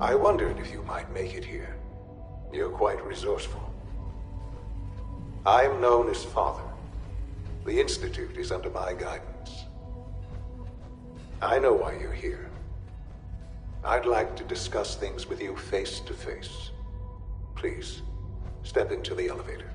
I wondered if you might make it here. You're quite resourceful. I'm known as Father. The Institute is under my guidance. I know why you're here. I'd like to discuss things with you face to face. Please, step into the elevator.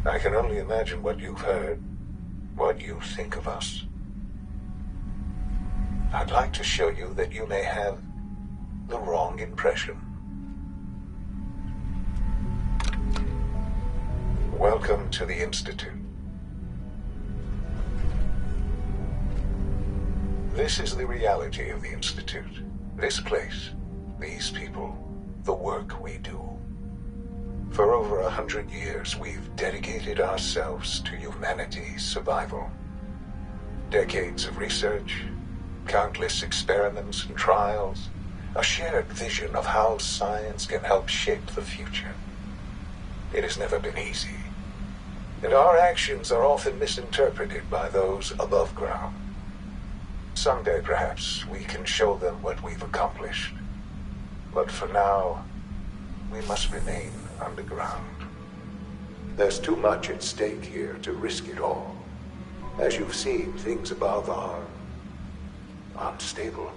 I can only imagine what you've heard, what you think of us. I'd like to show you that you may have the wrong impression. Welcome to the Institute. This is the reality of the Institute. This place, these people, the work we do. For over 100 years, we've dedicated ourselves to humanity's survival. Decades of research, countless experiments and trials, a shared vision of how science can help shape the future. It has never been easy, and our actions are often misinterpreted by those above ground. Someday, perhaps, we can show them what we've accomplished. But for now, we must remain underground. There's too much at stake here to risk it all. As you've seen, things above are unstable.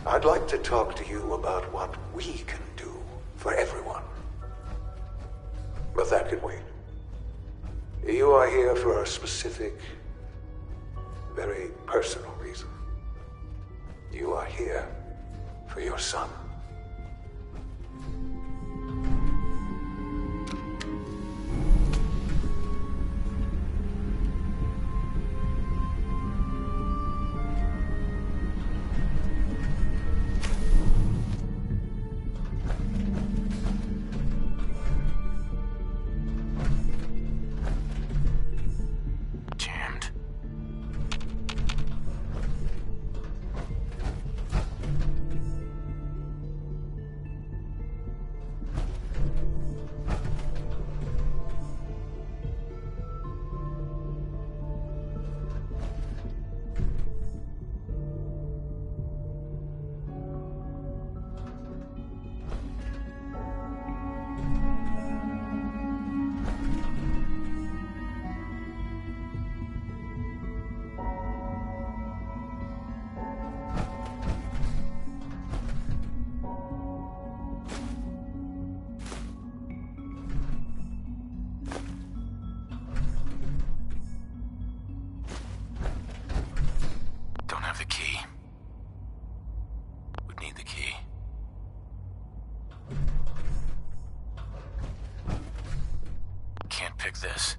I'd like to talk to you about what we can do for everyone. But that can wait. You are here for a specific, very personal reason. You are here for your son. This.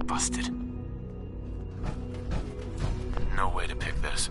Busted. No way to pick this.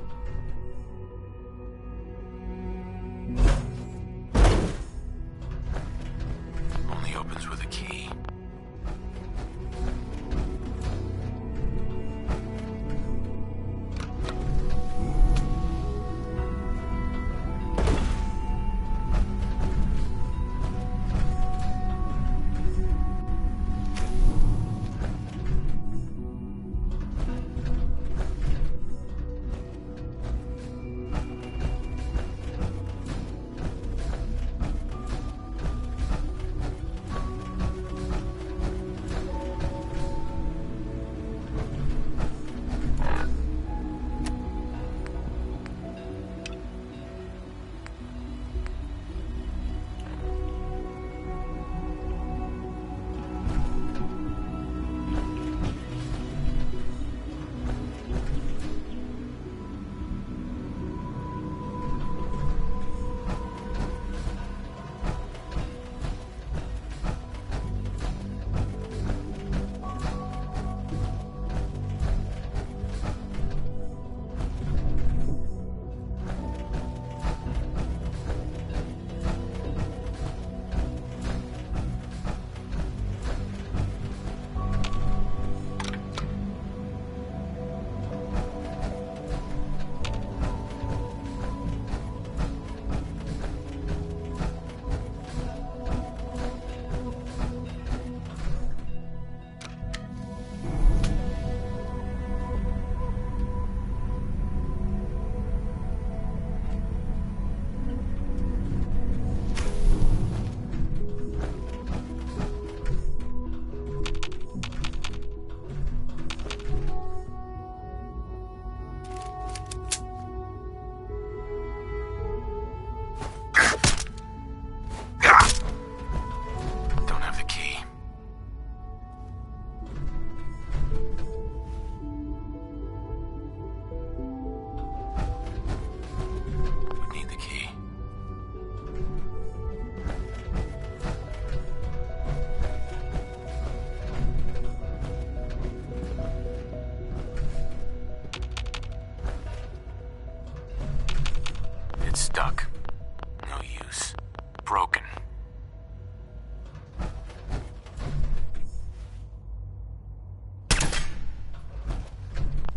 broken.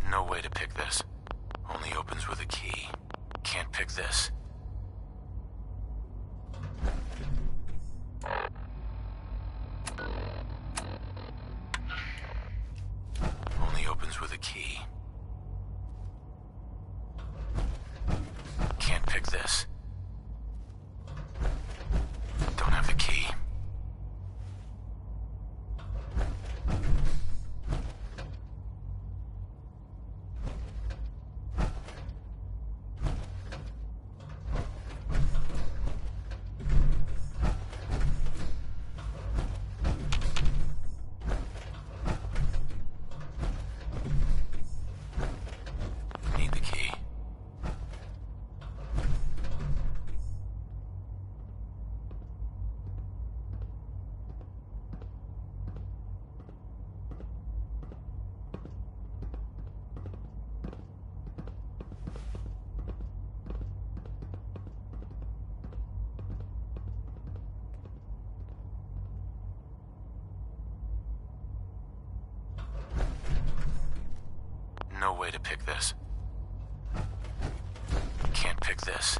No way to pick this. Only opens with a key. Can't pick this. Only opens with a key. Can't pick this. Don't have the key. Need the key. No way to pick this. Can't pick this.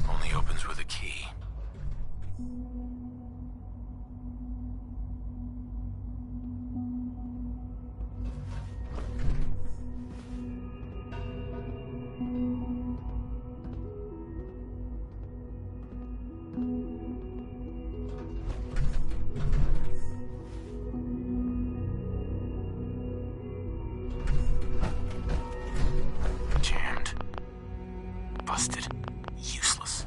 Only opens with a key. Jammed. Busted. Useless.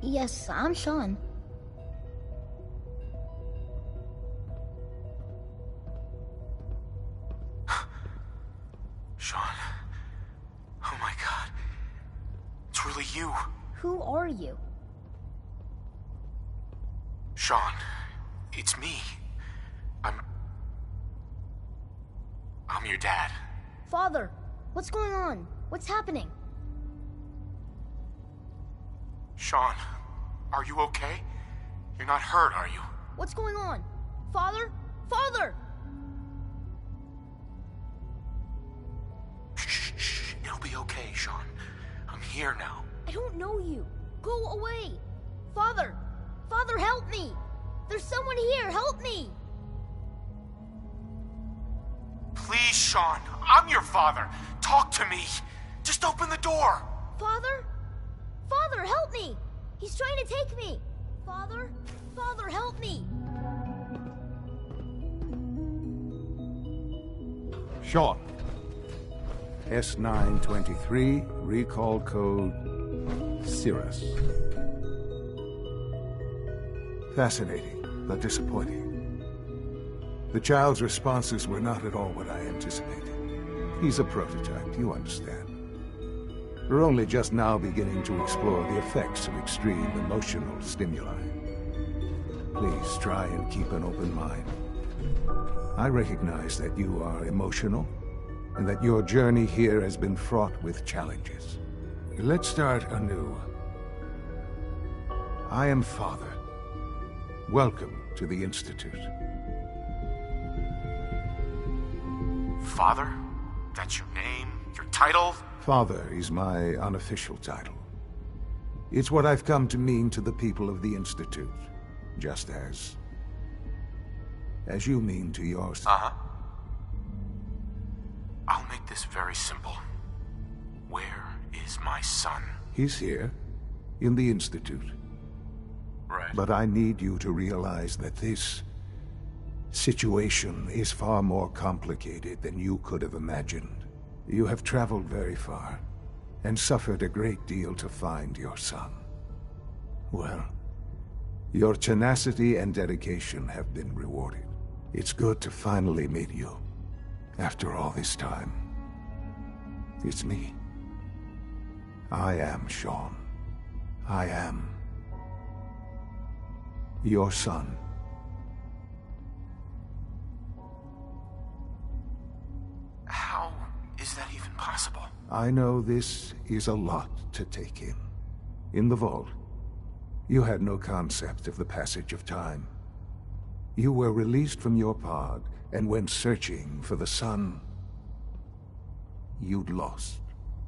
Yes, I'm Sean. Sean. Oh my god. It's really you. Who are you? Sean. It's me. I'm your dad. Father, what's going on? What's happening? Sean, are you okay? You're not hurt, are you? What's going on? Father? Father! Shh. It'll be okay, Sean. I'm here now. I don't know you. Go away. Father! Father, help me! There's someone here, help me! Please, Sean. I'm your father. Talk to me. Just open the door. Father? Father, help me! He's trying to take me! Father? Father, help me! Sean. S923, recall code Cirrus. Fascinating, but disappointing. The child's responses were not at all what I anticipated. He's a prototype, you understand. We're only just now beginning to explore the effects of extreme emotional stimuli. Please try and keep an open mind. I recognize that you are emotional, and that your journey here has been fraught with challenges. Let's start anew. I am Father. Welcome to the Institute. Father? That's your name? Your title? Father is my unofficial title. It's what I've come to mean to the people of the Institute, just as you mean to yours. Uh-huh. I'll make this very simple. Where is my son? He's here, in the Institute. Right. But I need you to realize that this situation is far more complicated than you could have imagined. You have traveled very far, and suffered a great deal to find your son. Well, your tenacity and dedication have been rewarded. It's good to finally meet you. After all this time, it's me. I am Sean. I am your son. How is that even possible? I know this is a lot to take in. In the vault, you had no concept of the passage of time. You were released from your pod and went searching for the son you'd lost.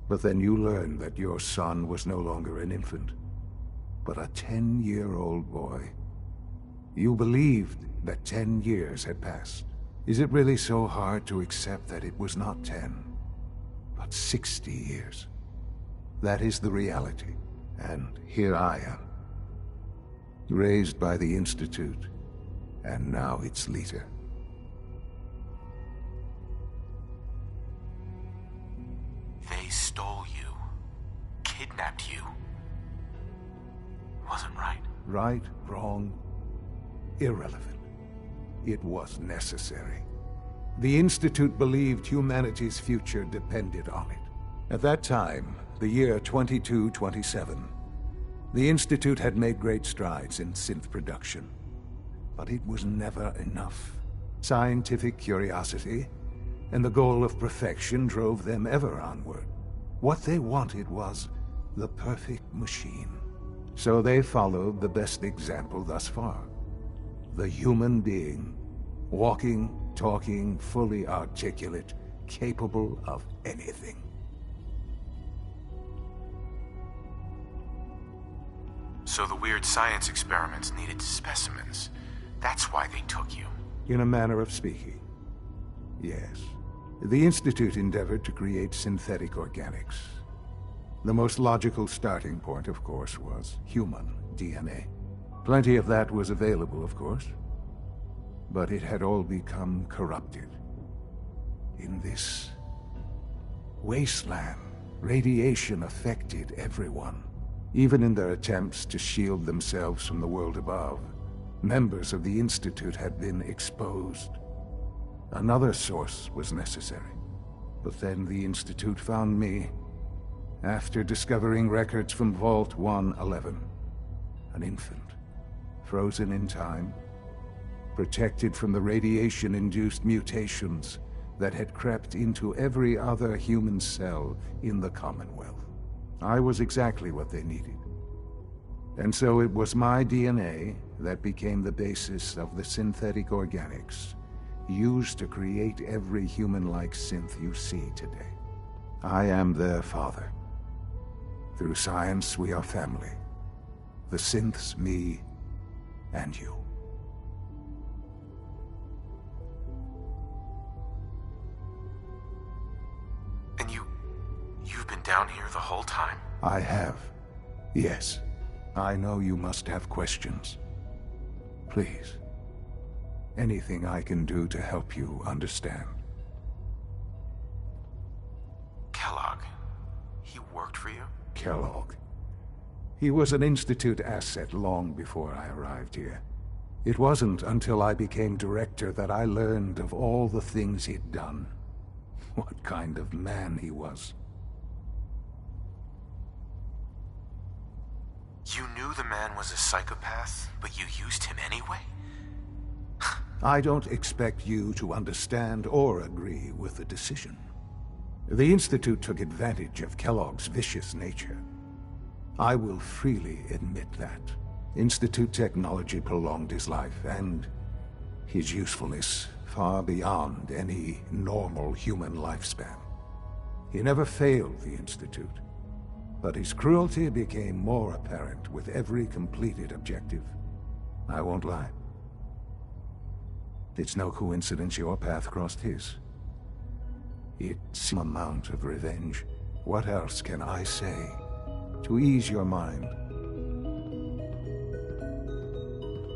But then you learned that your son was no longer an infant, but a 10-year-old boy. You believed that 10 years had passed. Is it really so hard to accept that it was not 10, but 60 years? That is the reality, and here I am. Raised by the Institute, and now its leader. They stole you. Kidnapped you. Wasn't right. Right, wrong, irrelevant. It was necessary. The Institute believed humanity's future depended on it. At that time, the year 2227, the Institute had made great strides in synth production. But it was never enough. Scientific curiosity and the goal of perfection drove them ever onward. What they wanted was the perfect machine. So they followed the best example thus far. The human being. Walking, talking, fully articulate, capable of anything. So the weird science experiments needed specimens. That's why they took you. In a manner of speaking, yes. The Institute endeavored to create synthetic organics. The most logical starting point, of course, was human DNA. Plenty of that was available, of course. But it had all become corrupted. In this wasteland, radiation affected everyone. Even in their attempts to shield themselves from the world above, members of the Institute had been exposed. Another source was necessary. But then the Institute found me, after discovering records from Vault 111. An infant, frozen in time, protected from the radiation-induced mutations that had crept into every other human cell in the Commonwealth. I was exactly what they needed. And so it was my DNA that became the basis of the synthetic organics used to create every human-like synth you see today. I am their father. Through science, we are family. The synths, me, and you. And you've been down here the whole time? I have. Yes. I know you must have questions. Please. Anything I can do to help you understand. Kellogg. He worked for you? Kellogg. He was an Institute asset long before I arrived here. It wasn't until I became director that I learned of all the things he'd done. What kind of man he was. You knew the man was a psychopath, but you used him anyway? I don't expect you to understand or agree with the decision. The Institute took advantage of Kellogg's vicious nature. I will freely admit that. Institute technology prolonged his life, and his usefulness far beyond any normal human lifespan. He never failed the Institute, but his cruelty became more apparent with every completed objective. I won't lie. It's no coincidence your path crossed his. It's some amount of revenge. What else can I say to ease your mind?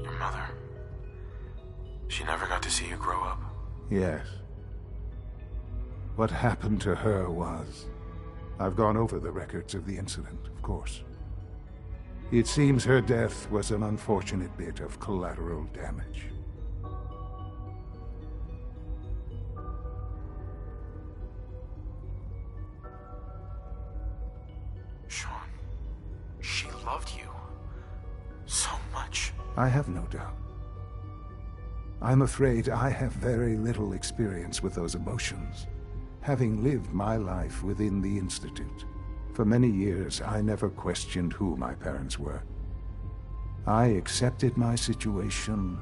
Your mother. She never got to see you grow up. Yes. What happened to her was... I've gone over the records of the incident, of course. It seems her death was an unfortunate bit of collateral damage. Sean, she loved you so much. I have no doubt. I'm afraid I have very little experience with those emotions, having lived my life within the Institute. For many years, I never questioned who my parents were. I accepted my situation,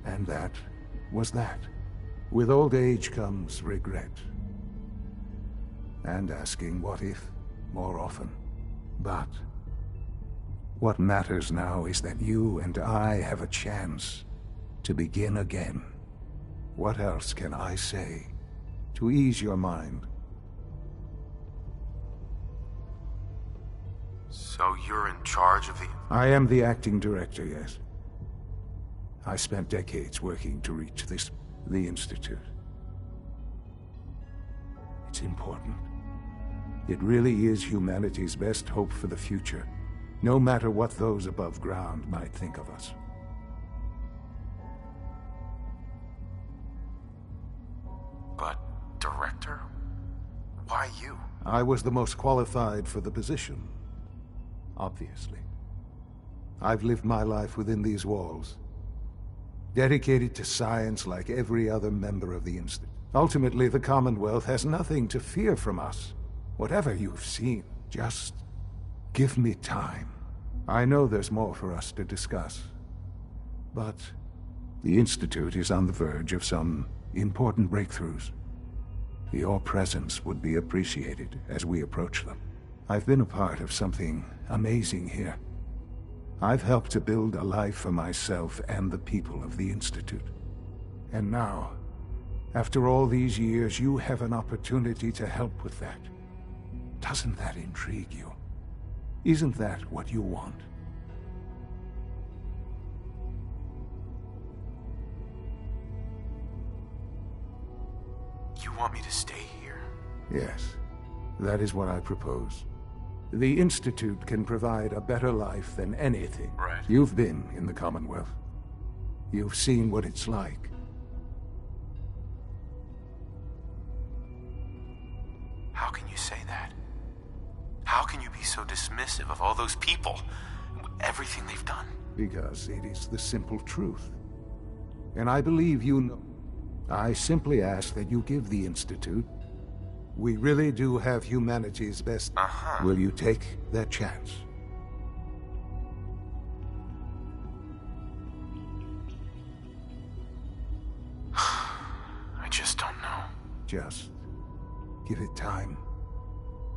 and that was that. With old age comes regret, and asking what if more often. But what matters now is that you and I have a chance to begin again. What else can I say to ease your mind? So you're in charge of the... I am the acting director, yes. I spent decades working to reach the Institute. It's important. It really is humanity's best hope for the future, no matter what those above ground might think of us. But, director? Why you? I was the most qualified for the position, obviously. I've lived my life within these walls, dedicated to science like every other member of the Institute. Ultimately, the Commonwealth has nothing to fear from us. Whatever you've seen, just give me time. I know there's more for us to discuss, but the Institute is on the verge of some important breakthroughs. Your presence would be appreciated as we approach them. I've been a part of something amazing here. I've helped to build a life for myself and the people of the Institute. And now, after all these years, you have an opportunity to help with that. Doesn't that intrigue you? Isn't that what you want? You want me to stay here? Yes, that is what I propose. The Institute can provide a better life than anything. Right. You've been in the Commonwealth. You've seen what it's like. How can you say that? How can you be so dismissive of all those people? Everything they've done? Because it is the simple truth. And I believe you know. I simply ask that you give the Institute. We really do have humanity's best. Will you take that chance? I just don't know. Just give it time.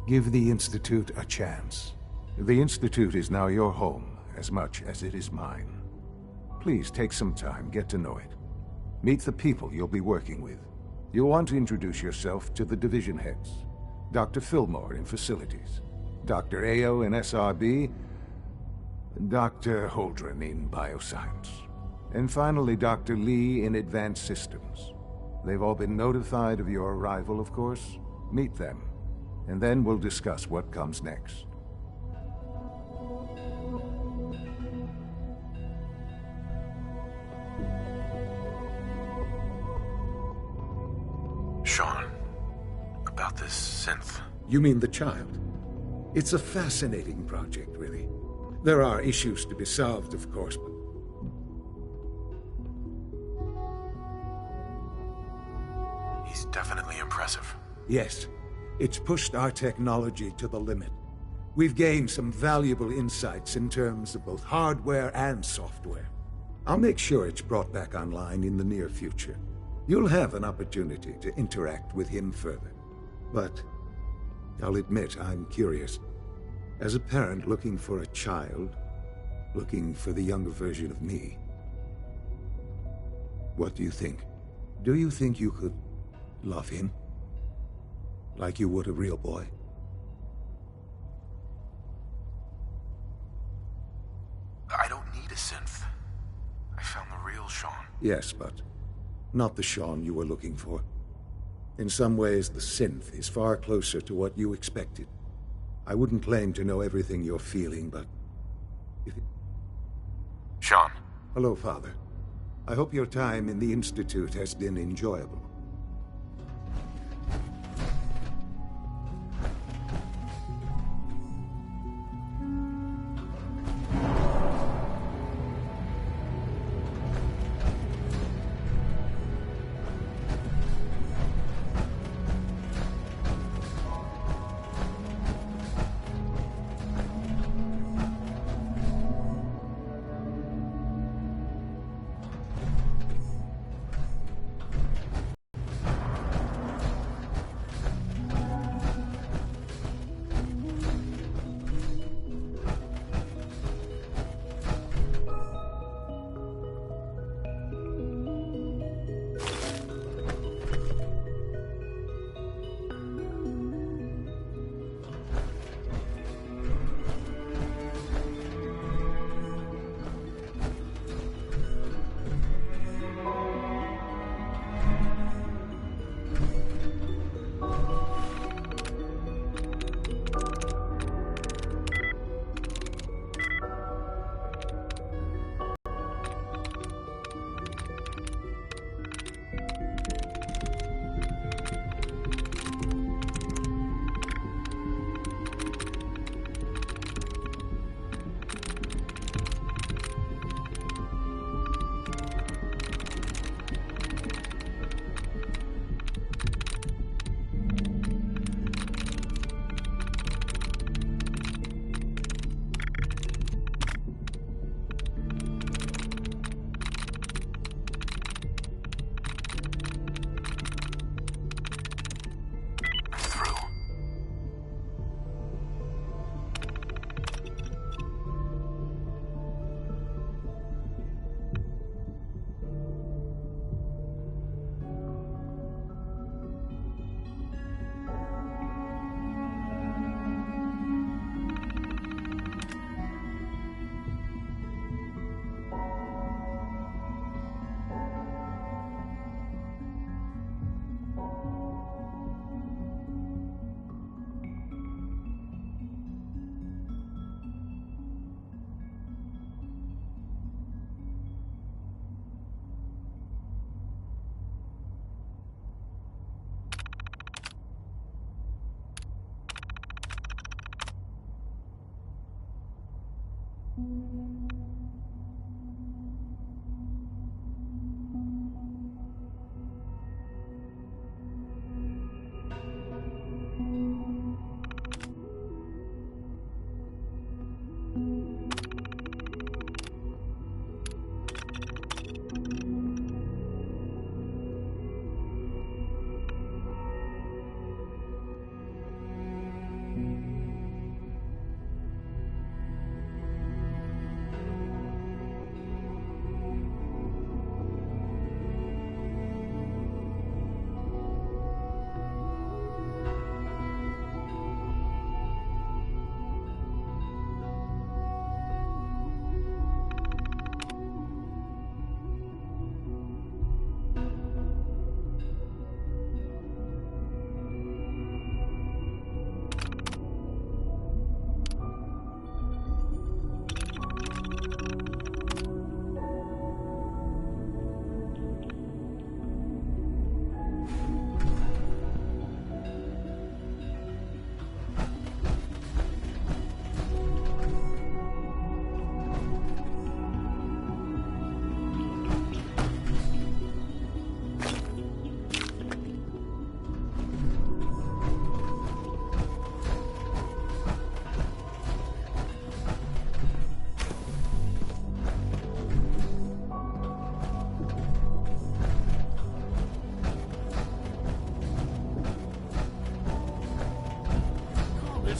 Give the Institute a chance. The Institute is now your home as much as it is mine. Please take some time, get to know it. Meet the people you'll be working with. You'll want to introduce yourself to the division heads. Dr. Fillmore in Facilities, Dr. Ao in SRB, Dr. Holdren in Bioscience, and finally Dr. Lee in Advanced Systems. They've all been notified of your arrival, of course. Meet them, and then we'll discuss what comes next. Sean, about this synth. You mean the child? It's a fascinating project, really. There are issues to be solved, of course, but... He's definitely impressive. Yes, it's pushed our technology to the limit. We've gained some valuable insights in terms of both hardware and software. I'll make sure it's brought back online in the near future. You'll have an opportunity to interact with him further. But I'll admit I'm curious. As a parent looking for a child, looking for the younger version of me, what do you think? Do you think you could love him? Like you would a real boy? I don't need a synth. I found the real Sean. Yes, but not the Sean you were looking for. In some ways, the synth is far closer to what you expected. I wouldn't claim to know everything you're feeling, but... Sean. Hello, Father. I hope your time in the Institute has been enjoyable.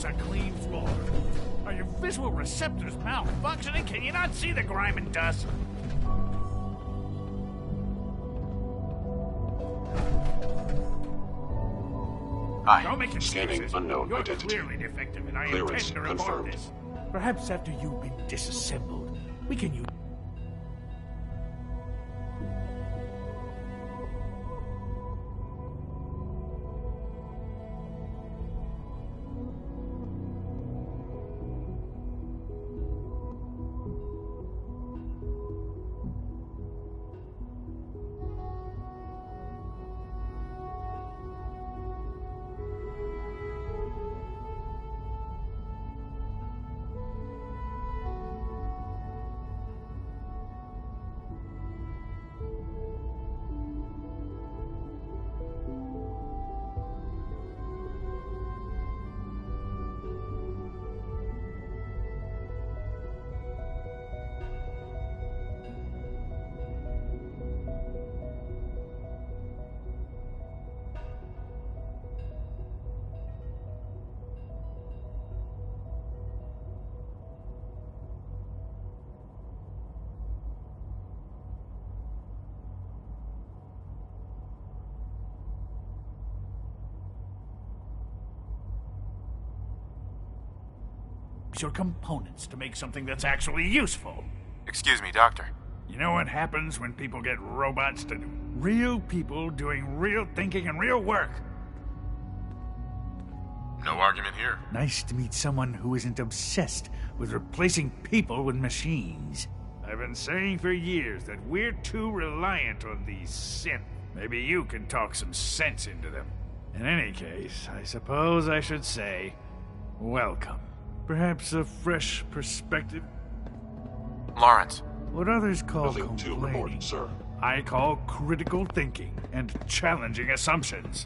A clean floor. Are your visual receptors malfunctioning? Can you not see the grime and dust? Hi. Don't make Scanning excuses. unknown You're identity. clearly defective, and I Clearance intend to report confirmed. this. Perhaps after you've been disassembled, we can use... your components to make something that's actually useful. Excuse me, Doctor. You know what happens when people get robots to do real people doing real thinking and real work? No argument here. Nice to meet someone who isn't obsessed with replacing people with machines. I've been saying for years that we're too reliant on these synths. Maybe you can talk some sense into them. In any case, I suppose I should say, welcome. Perhaps a fresh perspective. Lawrence. What others call Nothing to complaining, report, sir. I call critical thinking and challenging assumptions.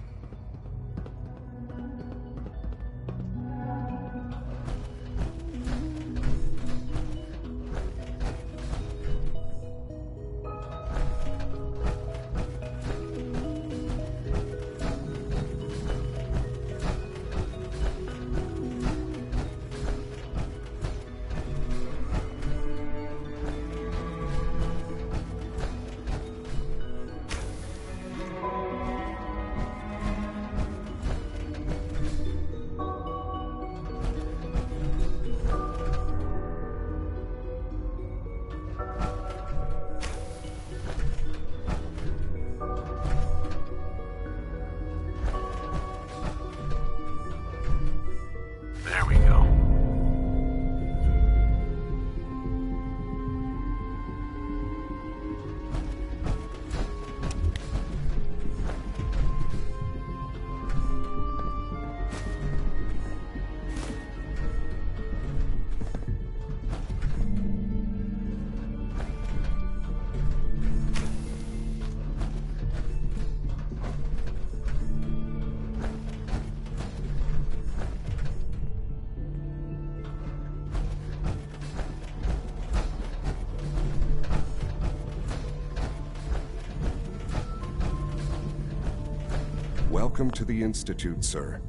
Welcome to the Institute, sir.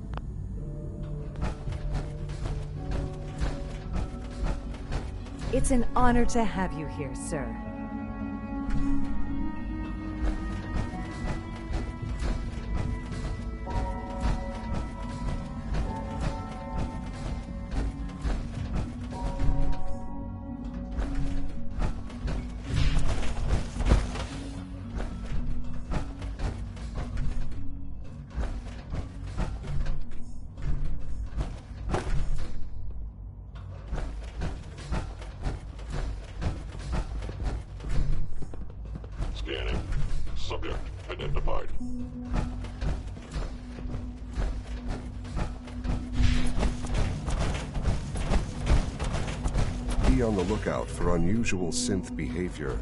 It's an honor to have you here, sir. Scanning. Subject identified. Be on the lookout for unusual synth behavior.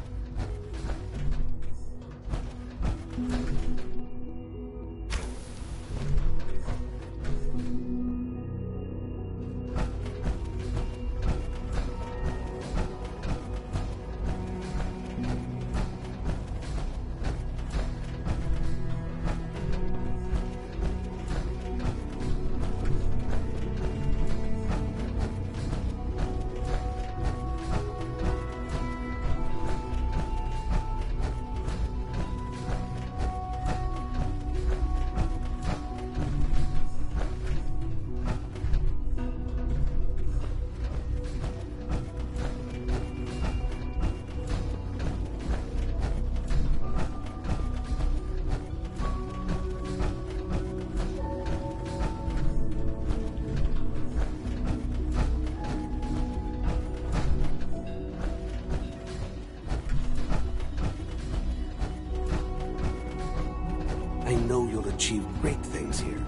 I know you'll achieve great things here.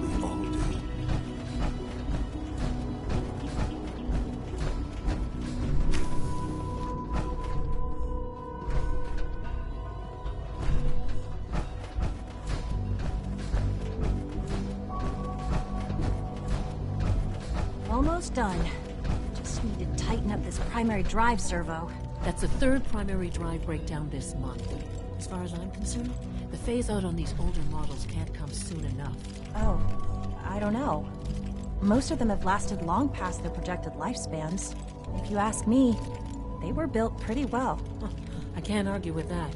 We all do. Almost done. Just need to tighten up this primary drive servo. That's the third primary drive breakdown this month. As far as I'm concerned, the phase-out on these older models can't come soon enough. Oh, I don't know. Most of them have lasted long past their projected lifespans. If you ask me, they were built pretty well. Huh, I can't argue with that.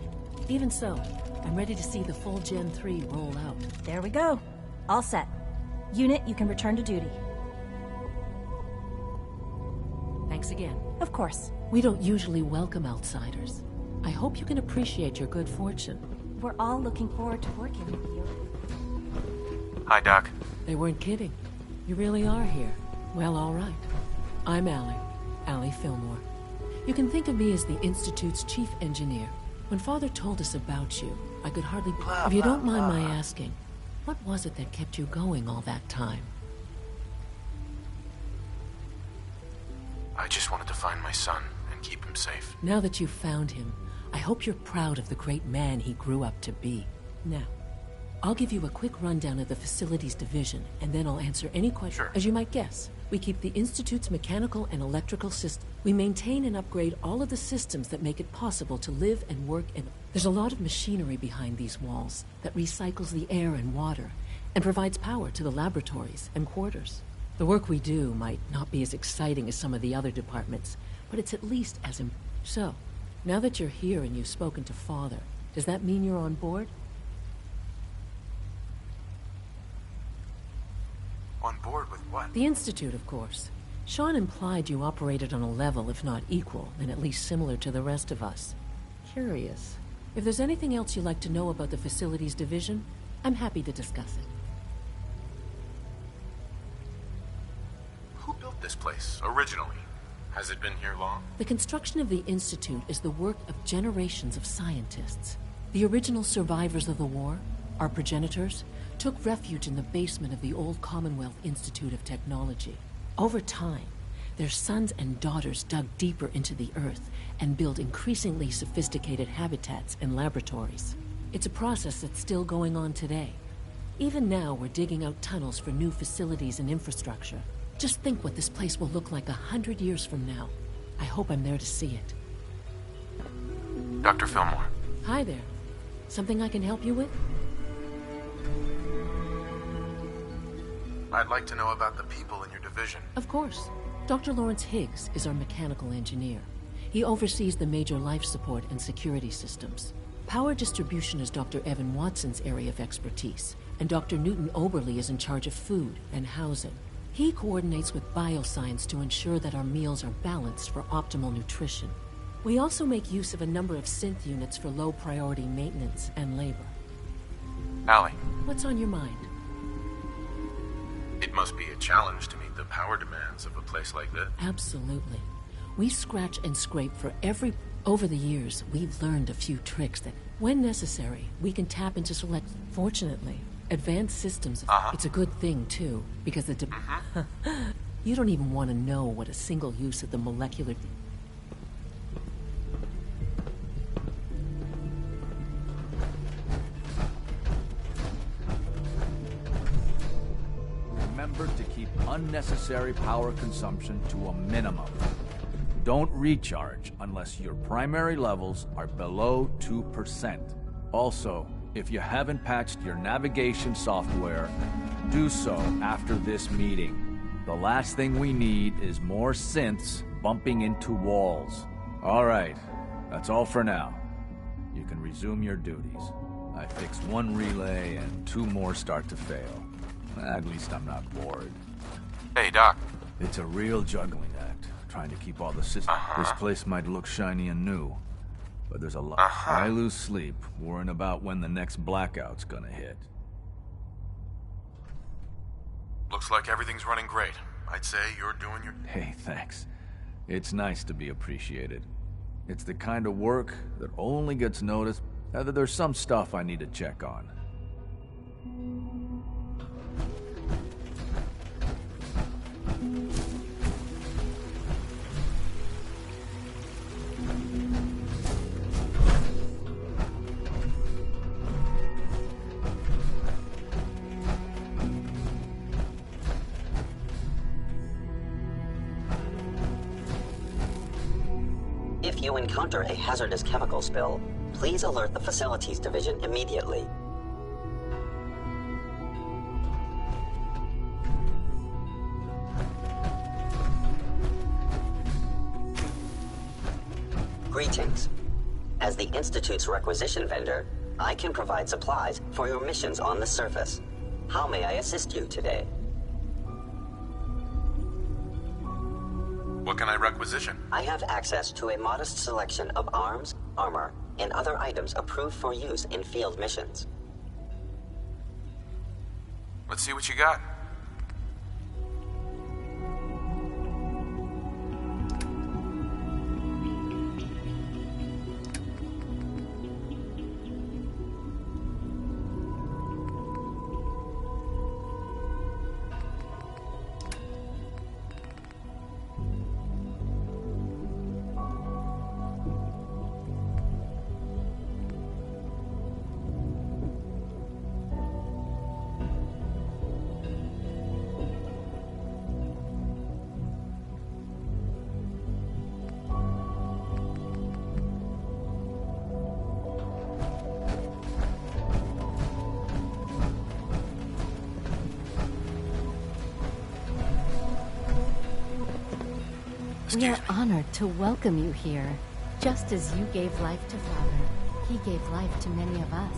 Even so, I'm ready to see the full Gen 3 roll out. There we go. All set. Unit, you can return to duty. Thanks again. Of course. We don't usually welcome outsiders. I hope you can appreciate your good fortune. We're all looking forward to working with you. Hi, Doc. They weren't kidding. You really are here. Well, all right. I'm Allie Fillmore. You can think of me as the Institute's chief engineer. When Father told us about you, I could hardly... If you don't mind my asking, what was it that kept you going all that time? I just wanted to find my son and keep him safe. Now that you've found him, I hope you're proud of the great man he grew up to be. Now, I'll give you a quick rundown of the Facilities Division, and then I'll answer any questions. Sure. As you might guess, we keep the Institute's mechanical and electrical system. We maintain and upgrade all of the systems that make it possible to live and work in. There's a lot of machinery behind these walls that recycles the air and water and provides power to the laboratories and quarters. The work we do might not be as exciting as some of the other departments, but it's at least as So, now that you're here and you've spoken to Father, does that mean you're on board? On board with what? The Institute, of course. Sean implied you operated on a level, if not equal, then at least similar to the rest of us. Curious. If there's anything else you'd like to know about the Facilities Division, I'm happy to discuss it. Who built this place, originally? Has it been here long? The construction of the Institute is the work of generations of scientists. The original survivors of the war, our progenitors, took refuge in the basement of the old Commonwealth Institute of Technology. Over time, their sons and daughters dug deeper into the earth and built increasingly sophisticated habitats and laboratories. It's a process that's still going on today. Even now, we're digging out tunnels for new facilities and infrastructure. Just think what this place will look like 100 years from now. I hope I'm there to see it. Dr. Fillmore. Hi there. Something I can help you with? I'd like to know about the people in your division. Of course. Dr. Lawrence Higgs is our mechanical engineer. He oversees the major life support and security systems. Power distribution is Dr. Evan Watson's area of expertise, and Dr. Newton Oberly is in charge of food and housing. He coordinates with bioscience to ensure that our meals are balanced for optimal nutrition. We also make use of a number of synth units for low-priority maintenance and labor. Allie. What's on your mind? It must be a challenge to meet the power demands of a place like this. Absolutely. We scratch and scrape for every... Over the years, we've learned a few tricks that, when necessary, we can tap into select... Fortunately, advanced systems... It's a good thing, too, because the... You don't even want to know what a single use of the molecular... Remember to keep unnecessary power consumption to a minimum. Don't recharge unless your primary levels are below 2%. Also, if you haven't patched your navigation software, do so after this meeting. The last thing we need is more synths bumping into walls. All right, that's all for now. You can resume your duties. I fixed one relay and 2 more start to fail. At least I'm not bored. Hey, Doc. It's a real juggling act, trying to keep all the systems. This place might look shiny and new, but there's a lot. I lose sleep worrying about when the next blackout's gonna hit. Looks like everything's running great. I'd say you're doing your... Hey, thanks. It's nice to be appreciated. It's the kind of work that only gets noticed. There's some stuff I need to check on. If you encounter a hazardous chemical spill, please alert the Facilities Division immediately. Greetings. As the Institute's requisition vendor, I can provide supplies for your missions on the surface. How may I assist you today? What can I requisition? I have access to a modest selection of arms, armor, and other items approved for use in field missions. Let's see what you got. We are honored to welcome you here. Just as you gave life to Father, he gave life to many of us.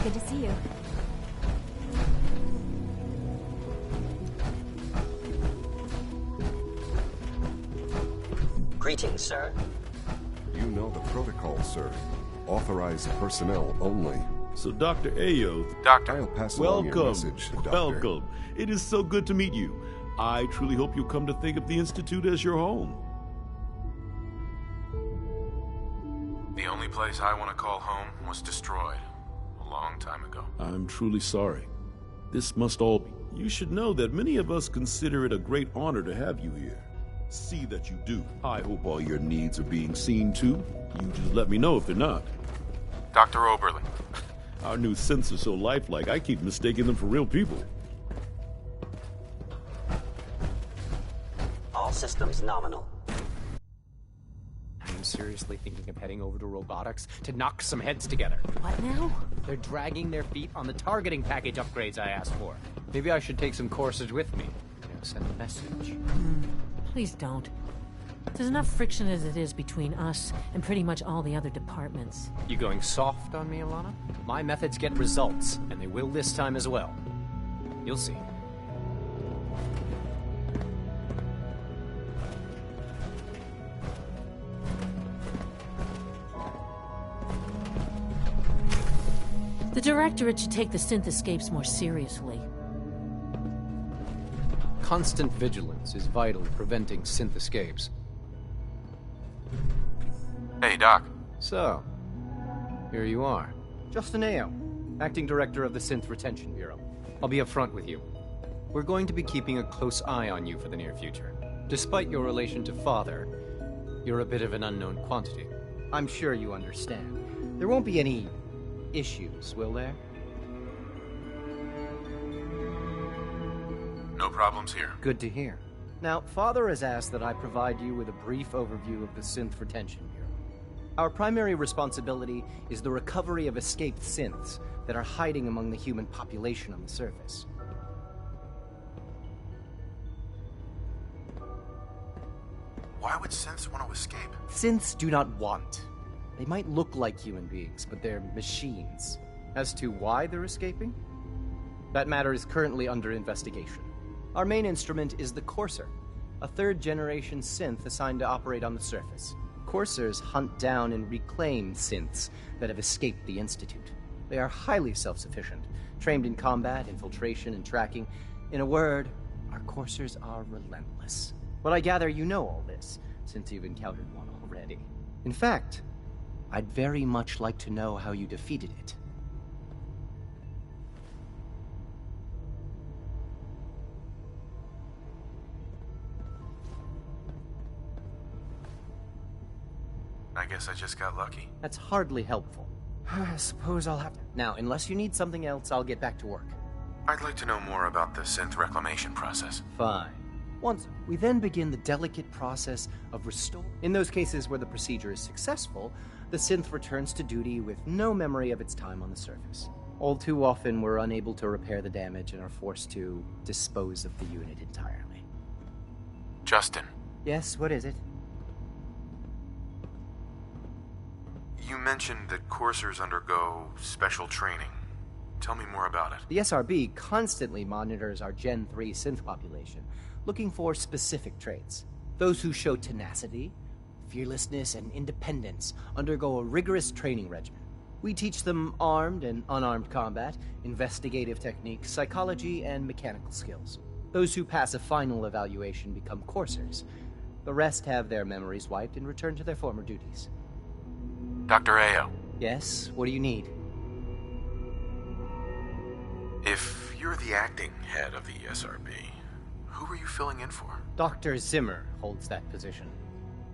Good to see you. Greetings, sir. You know the protocol, sir. Authorized personnel only. So, Dr. Ayo... Doctor. I'll pass along your Welcome. message, Doctor. Welcome. It is so good to meet you. I truly hope you come to think of the Institute as your home. The only place I want to call home was destroyed a long time ago. I'm truly sorry. This must all be... You should know that many of us consider it a great honor to have you here. See that you do. I hope all your needs are being seen to. You just let me know if they're not. Dr. Oberly. Our new synths are so lifelike, I keep mistaking them for real people. All systems nominal. I am seriously thinking of heading over to robotics to knock some heads together. What now? They're dragging their feet on the targeting package upgrades I asked for. Maybe I should take some courses with me. Send a message. Please don't. There's enough friction as it is between us and pretty much all the other departments. You going soft on me, Ilana? My methods get results, and they will this time as well. You'll see. The Directorate should take the synth escapes more seriously. Constant vigilance is vital in preventing synth escapes. Hey, Doc. So, here you are. Justin Ayo, Acting Director of the Synth Retention Bureau. I'll be upfront with you. We're going to be keeping a close eye on you for the near future. Despite your relation to Father, you're a bit of an unknown quantity. I'm sure you understand. There won't be any issues, will there? No problems here. Good to hear. Now, Father has asked that I provide you with a brief overview of the Synth Retention Bureau. Our primary responsibility is the recovery of escaped synths that are hiding among the human population on the surface. Why would synths want to escape? Synths do not want. They might look like human beings, but they're machines. As to why they're escaping? That matter is currently under investigation. Our main instrument is the Courser, a third-generation synth assigned to operate on the surface. Coursers hunt down and reclaim synths that have escaped the Institute. They are highly self-sufficient, trained in combat, infiltration, and tracking. In a word, our Coursers are relentless. But I gather you know all this, since you've encountered one already. In fact, I'd very much like to know how you defeated it. I guess I just got lucky. That's hardly helpful. I suppose I'll have to... Now, unless you need something else, I'll get back to work. I'd like to know more about the synth reclamation process. Fine. We then begin the delicate process of restore. In those cases where the procedure is successful, the synth returns to duty with no memory of its time on the surface. All too often, we're unable to repair the damage and are forced to dispose of the unit entirely. Justin. Yes, what is it? You mentioned that coursers undergo special training. Tell me more about it. The SRB constantly monitors our Gen 3 synth population, looking for specific traits. Those who show tenacity, fearlessness, and independence undergo a rigorous training regimen. We teach them armed and unarmed combat, investigative techniques, psychology, and mechanical skills. Those who pass a final evaluation become coursers. The rest have their memories wiped and return to their former duties. Dr. Ayo. Yes, what do you need? If you're the acting head of the SRB, who are you filling in for? Dr. Zimmer holds that position.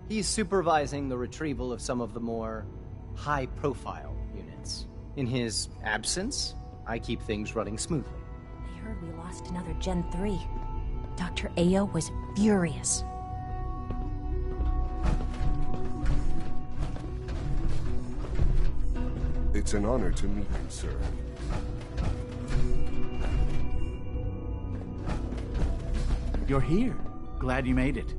He's supervising the retrieval of some of the more high-profile units. In his absence, I keep things running smoothly. I heard we lost another Gen 3. Dr. Ayo was furious. It's an honor to meet you, sir. You're here. Glad you made it.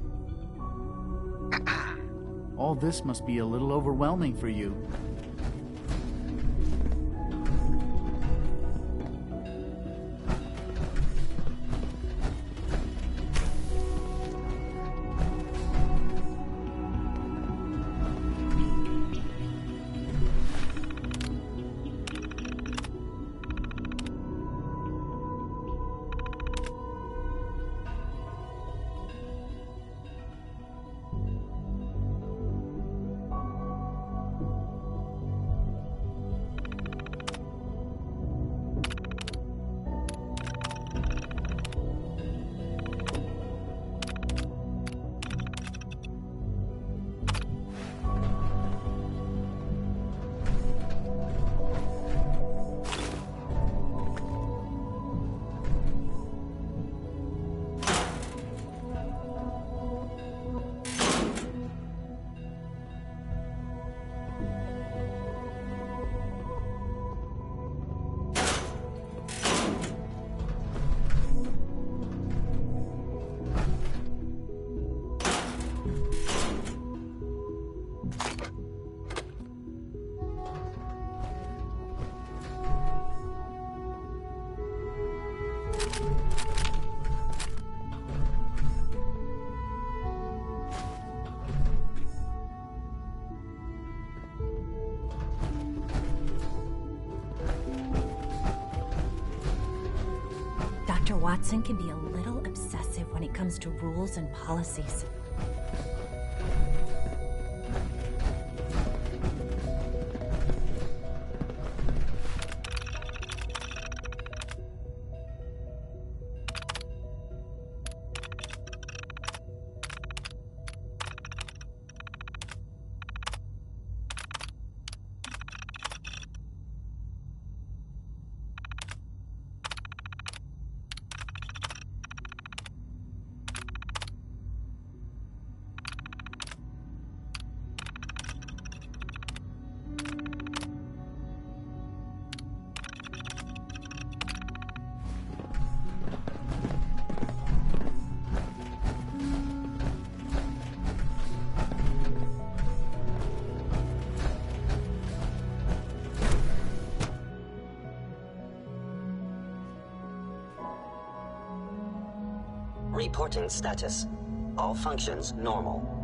All this must be a little overwhelming for you. Watson can be a little obsessive when it comes to rules and policies. Reporting status. All functions normal.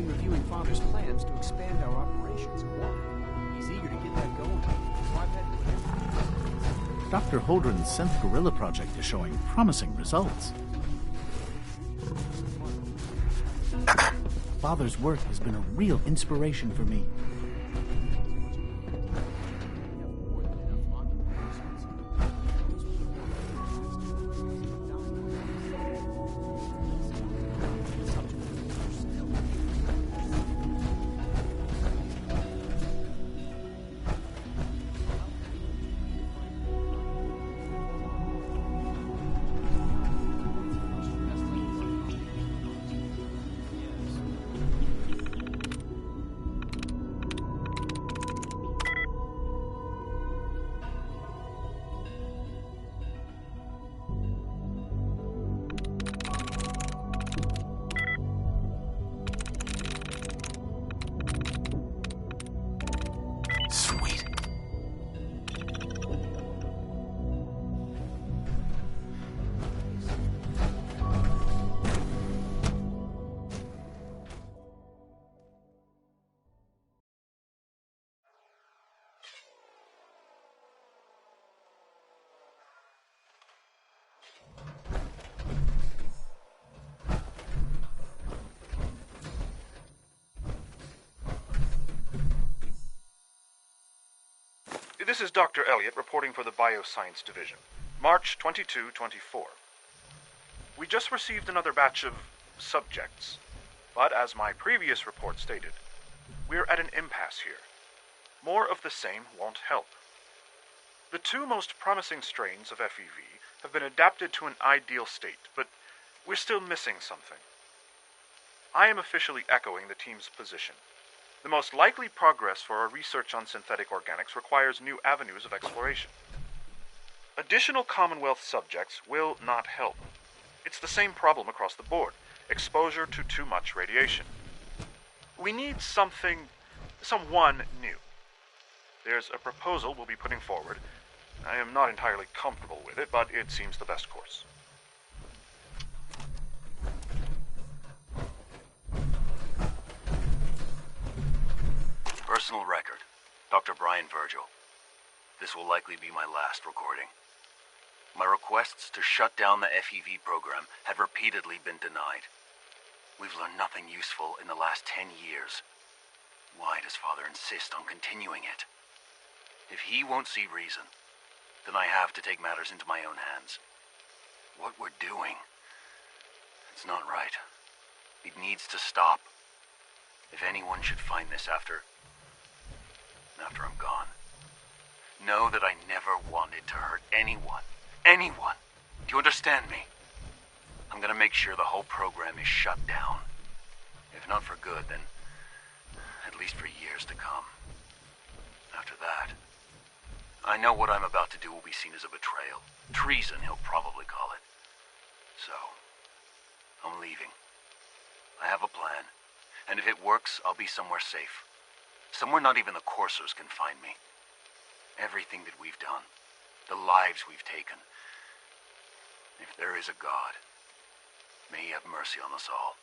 been reviewing Father's plans to expand our operations. Why? He's eager to get that going. So I've had to... Dr. Holdren's Synth Gorilla project is showing promising results. Father's work has been a real inspiration for me. This is Dr. Elliot reporting for the Bioscience Division. March 22-24. We just received another batch of subjects, but as my previous report stated, we're at an impasse here. More of the same won't help. The two most promising strains of FEV have been adapted to an ideal state, but we're still missing something. I am officially echoing the team's position. The most likely progress for our research on synthetic organics requires new avenues of exploration. Additional Commonwealth subjects will not help. It's the same problem across the board: exposure to too much radiation. We need someone new. There's a proposal we'll be putting forward. I am not entirely comfortable with it, but it seems the best course. Personal record, Dr. Brian Virgil. This will likely be my last recording. My requests to shut down the FEV program have repeatedly been denied. We've learned nothing useful in the last 10 years. Why does Father insist on continuing it? If he won't see reason, then I have to take matters into my own hands. What we're doing, it's not right. It needs to stop. If anyone should find this after I'm gone, know that I never wanted to hurt anyone. Anyone! Do you understand me? I'm gonna make sure the whole program is shut down. If not for good, then at least for years to come. After that, I know what I'm about to do will be seen as a betrayal. Treason, he'll probably call it. So, I'm leaving. I have a plan, and if it works, I'll be somewhere safe. Somewhere not even the coursers can find me. Everything that we've done, the lives we've taken. If there is a God, may he have mercy on us all.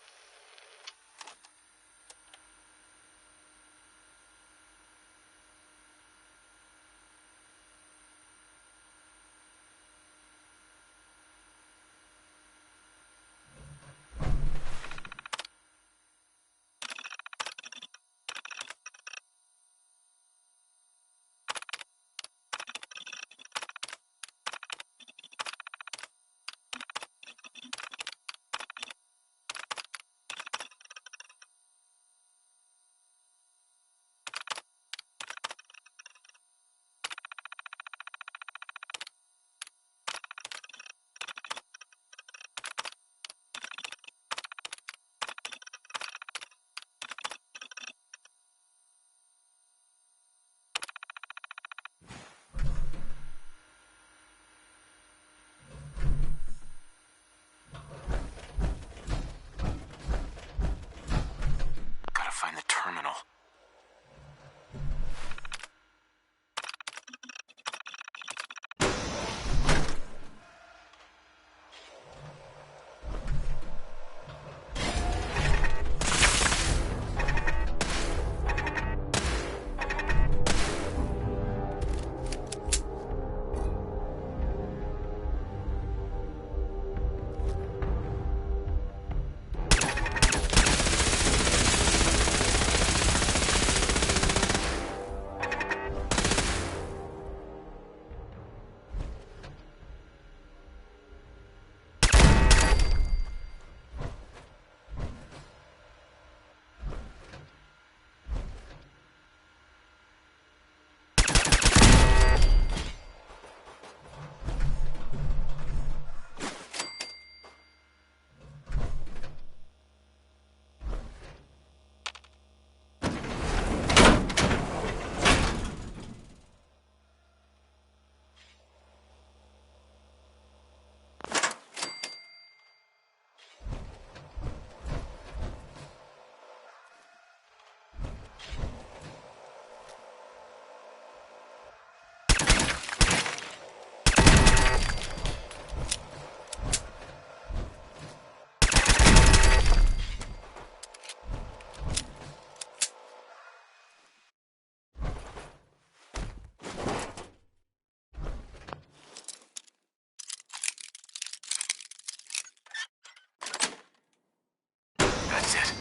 is it?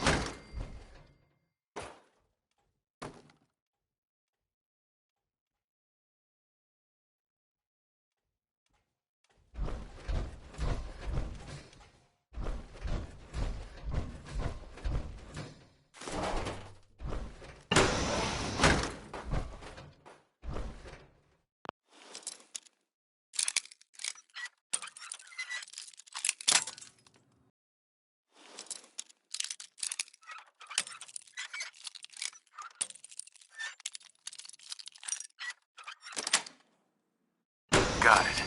Got it.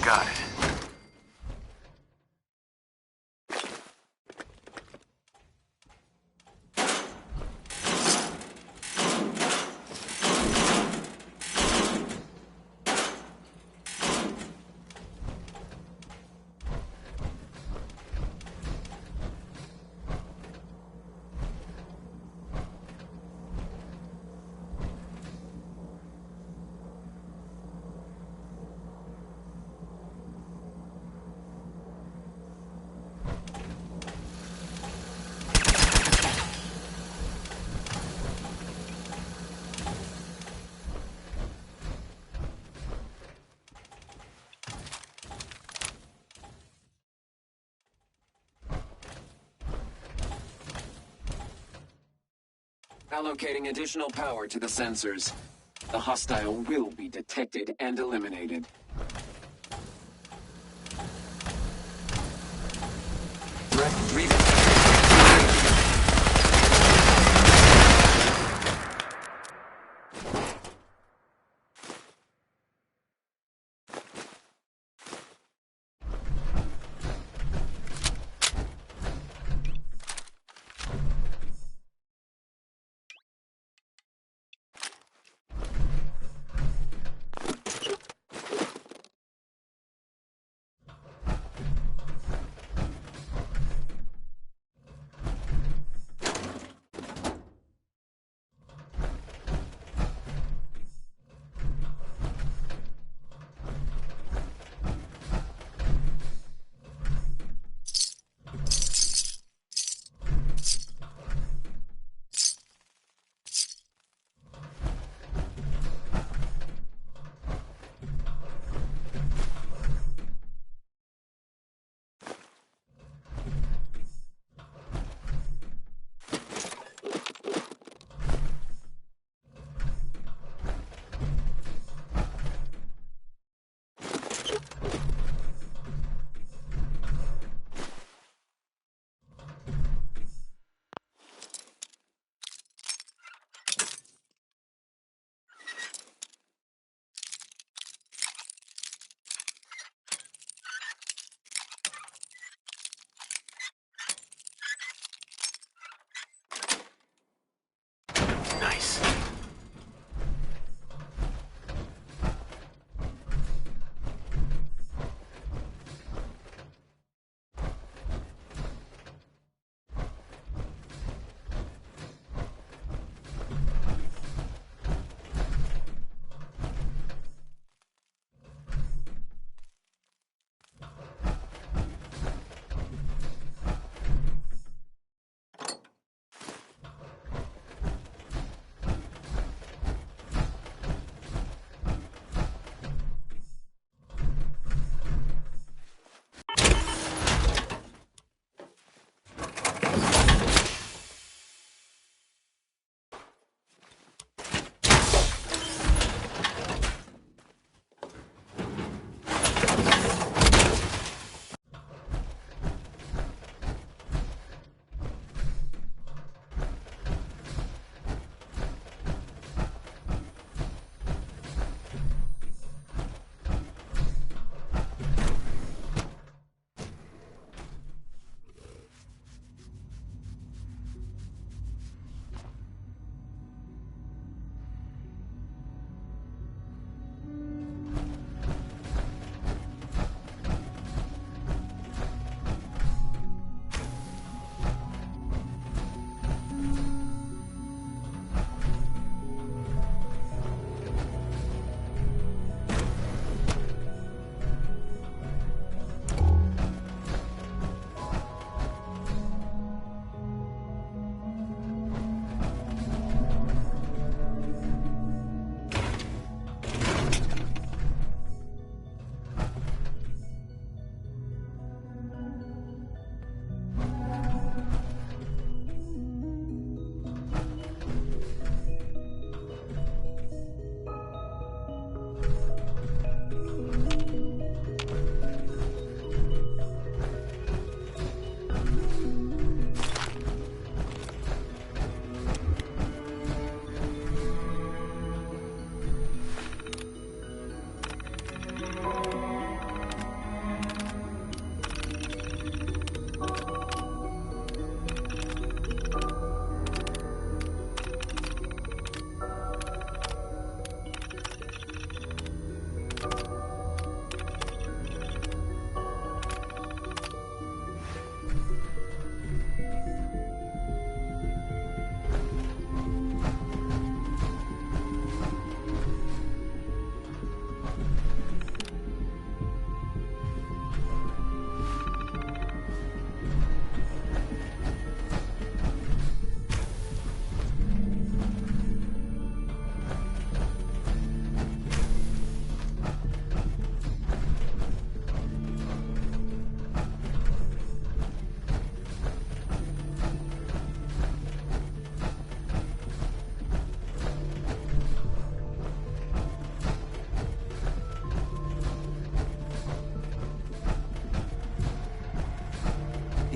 Got it. Allocating additional power to the sensors. The hostile will be detected and eliminated. Threat revealed.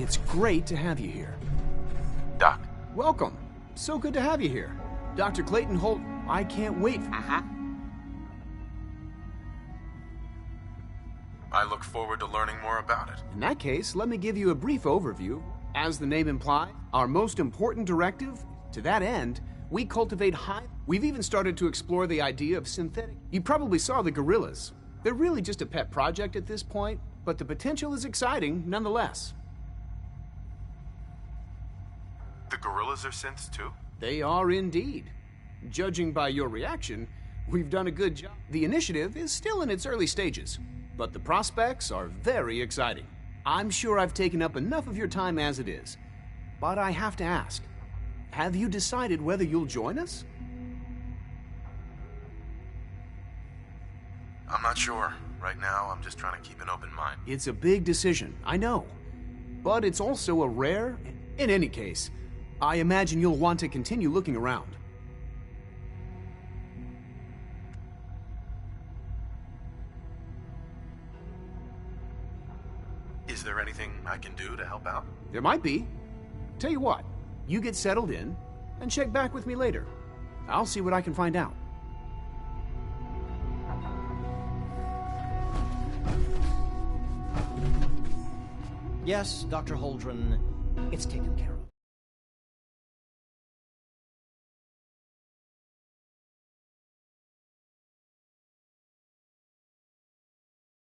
It's great to have you here. Doc. Welcome. So good to have you here. Dr. Clayton Holt, I can't wait. I look forward to learning more about it. In that case, let me give you a brief overview. As the name implies, our most important directive, to that end, we cultivate high... We've even started to explore the idea of synthetic... You probably saw the gorillas. They're really just a pet project at this point, but the potential is exciting nonetheless. The gorillas are synths too? They are indeed. Judging by your reaction, we've done a good job. The initiative is still in its early stages, but the prospects are very exciting. I'm sure I've taken up enough of your time as it is, but I have to ask, have you decided whether you'll join us? I'm not sure. Right now, I'm just trying to keep an open mind. It's a big decision, I know, but it's also a rare... In any case, I imagine you'll want to continue looking around. Is there anything I can do to help out? There might be. Tell you what, you get settled in, and check back with me later. I'll see what I can find out. Yes, Dr. Holdren, it's taken care of.